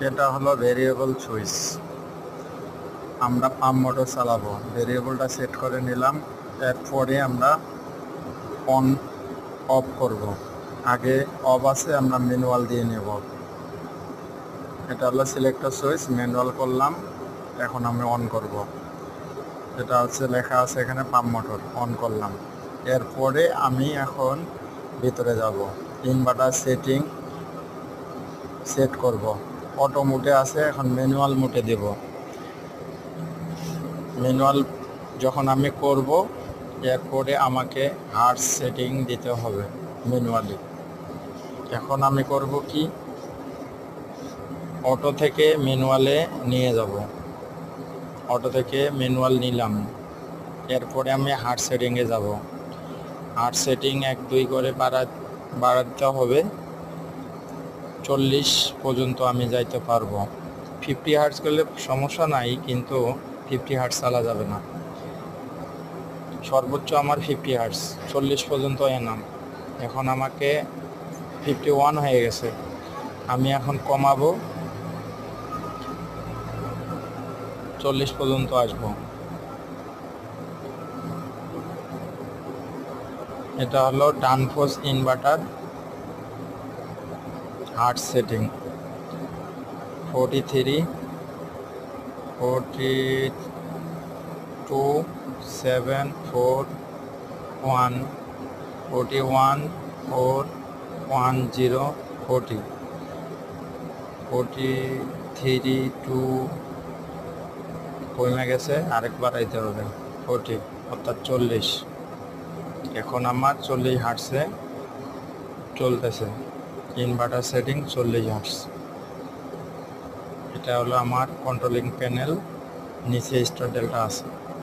এটা হলো variable switch. আমরা পাম্প মোটর চালাবো, ভেরিয়েবলটা সেট করে নিলাম। এরপরে আমরা অন অফ করব। আগে অফ আছে, আমরা ম্যানুয়াল দিয়ে নেব। এটা হলো সিলেক্টর সুইচ, ম্যানুয়াল করলাম। এখন আমি অন করব। এটা হচ্ছে লেখা আছে এখানে পাম্প মোটর, অন করলাম। এরপরে আমি এখন ভিতরে যাব, ইনভার্টার সেটিং সেট করব। অটো মোডে আছে, এখন ম্যানুয়াল মোডে দেব। ম্যানুয়াল যখন আমি করব, এরপরে আমাকে হার্স সেটিং দিতে হবে ম্যানুয়ালি। এখন আমি করব কি, অটো থেকে ম্যানুয়ালে নিয়ে যাব। অটো থেকে ম্যানুয়াল নিলাম, এরপরে আমি হার্ট সেটিংয়ে যাব। হার্ট সেটিং 1-2 করে বাড়াতে হবে। 40 পর্যন্ত আমি যাইতে পারবো। 50 হার্টস করলে সমস্যা নাই, কিন্তু 50 হার্টস চালা যাবে না। সর্বোচ্চ আমার 50 হার্টস, 40 পর্যন্ত এনাম। এখন আমাকে 51 হয়ে গেছে, আমি এখন কমাবো, 40 পর্যন্ত আসবো। এটা হলো ডানফোর্স ইনভার্টার হার্ট সেটিং 43, 42, 7, 4, 1, 41, 4, 1, 0, 40, 43, 2 কমে গেছে, আরেকবার আইতে হবে 40, অর্থাৎ 40। এখন আমার 40 হার্টসে চলতেছে, ইনভার্টার সেটিং 40 হার্টস। এটা হলো আমার কন্ট্রোলিং প্যানেল, নিচে স্টার ডেল্টা আছে।